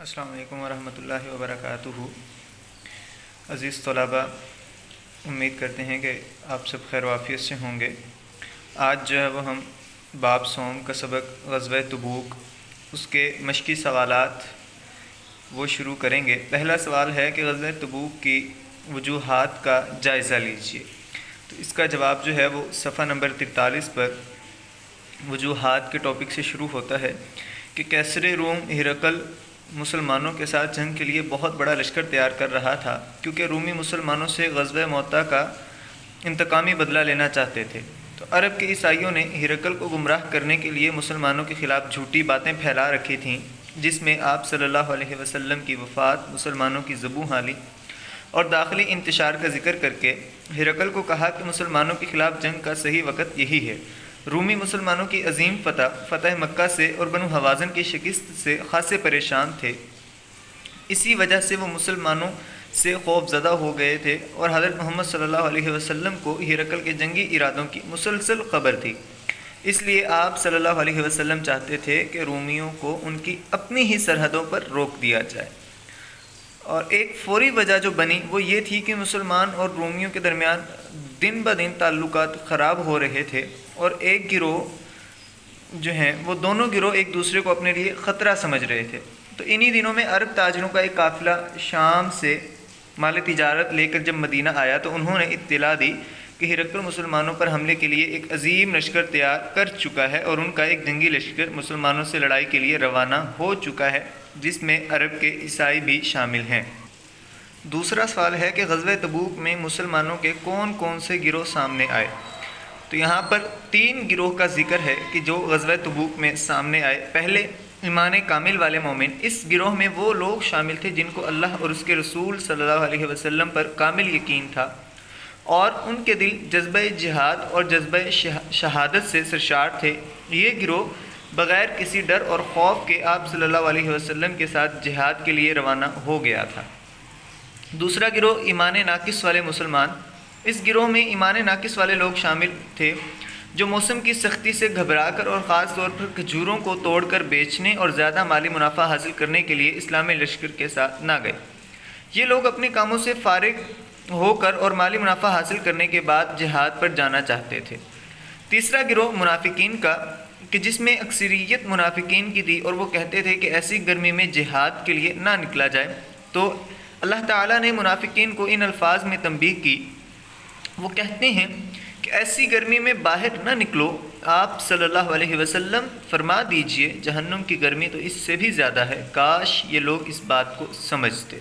السلام علیکم ورحمۃ اللہ وبرکاتہ۔ عزیز طلباء، امید کرتے ہیں کہ آپ سب خیر و عافیت سے ہوں گے۔ آج جو ہے وہ ہم باب صوم کا سبق غزوہ تبوک اس کے مشقی سوالات وہ شروع کریں گے۔ پہلا سوال ہے کہ غزوہ تبوک کی وجوہات کا جائزہ لیجیے۔ تو اس کا جواب جو ہے وہ صفحہ نمبر 43 پر وجوہات کے ٹاپک سے شروع ہوتا ہے کہ کیسر روم ہرقل مسلمانوں کے ساتھ جنگ کے لیے بہت بڑا لشکر تیار کر رہا تھا، کیونکہ رومی مسلمانوں سے غزوہ موتا کا انتقامی بدلہ لینا چاہتے تھے۔ تو عرب کے عیسائیوں نے ہرقل کو گمراہ کرنے کے لیے مسلمانوں کے خلاف جھوٹی باتیں پھیلا رکھی تھیں، جس میں آپ صلی اللہ علیہ وسلم کی وفات، مسلمانوں کی ذبح حالی اور داخلی انتشار کا ذکر کر کے ہرقل کو کہا کہ مسلمانوں کے خلاف جنگ کا صحیح وقت یہی ہے۔ رومی مسلمانوں کی عظیم فتح مکہ سے اور بنو حوازن کی شکست سے خاصے پریشان تھے۔ اسی وجہ سے وہ مسلمانوں سے خوف زدہ ہو گئے تھے اور حضرت محمد صلی اللہ علیہ وسلم کو ہرقل کے جنگی ارادوں کی مسلسل خبر تھی۔ اس لیے آپ صلی اللہ علیہ وسلم چاہتے تھے کہ رومیوں کو ان کی اپنی ہی سرحدوں پر روک دیا جائے۔ اور ایک فوری وجہ جو بنی وہ یہ تھی کہ مسلمان اور رومیوں کے درمیان دن بدن تعلقات خراب ہو رہے تھے، اور ایک گروہ جو ہیں وہ دونوں گروہ ایک دوسرے کو اپنے لیے خطرہ سمجھ رہے تھے۔ تو انہی دنوں میں عرب تاجروں کا ایک قافلہ شام سے مال تجارت لے کر جب مدینہ آیا تو انہوں نے اطلاع دی کہ ہرقل مسلمانوں پر حملے کے لیے ایک عظیم لشکر تیار کر چکا ہے، اور ان کا ایک جنگی لشکر مسلمانوں سے لڑائی کے لیے روانہ ہو چکا ہے، جس میں عرب کے عیسائی بھی شامل ہیں۔ دوسرا سوال ہے کہ غزوہ تبوک میں مسلمانوں کے کون کون سے گروہ سامنے آئے۔ تو یہاں پر 3 گروہ کا ذکر ہے کہ جو غزوہ تبوک میں سامنے آئے۔ پہلے ایمان کامل والے مومن، اس گروہ میں وہ لوگ شامل تھے جن کو اللہ اور اس کے رسول صلی اللہ علیہ وسلم پر کامل یقین تھا، اور ان کے دل جذبہ جہاد اور جذبہ شہادت سے سرشار تھے۔ یہ گروہ بغیر کسی ڈر اور خوف کے آپ صلی اللہ علیہ وسلم کے ساتھ جہاد کے لیے روانہ ہو گیا تھا۔ دوسرا گروہ ایمان ناقص والے مسلمان، اس گروہ میں ایمان ناقص والے لوگ شامل تھے جو موسم کی سختی سے گھبرا کر اور خاص طور پر کھجوروں کو توڑ کر بیچنے اور زیادہ مالی منافع حاصل کرنے کے لیے اسلامی لشکر کے ساتھ نہ گئے۔ یہ لوگ اپنے کاموں سے فارغ ہو کر اور مالی منافع حاصل کرنے کے بعد جہاد پر جانا چاہتے تھے۔ تیسرا گروہ منافقین کا، کہ جس میں اکثریت منافقین کی تھی، اور وہ کہتے تھے کہ ایسی گرمی میں جہاد کے لیے نہ نکلا جائے۔ تو اللہ تعالیٰ نے منافقین کو ان الفاظ میں تنبیہ کی۔ وہ کہتے ہیں کہ ایسی گرمی میں باہر نہ نکلو۔ آپ صلی اللہ علیہ وسلم فرما دیجئے جہنم کی گرمی تو اس سے بھی زیادہ ہے، کاش یہ لوگ اس بات کو سمجھتے۔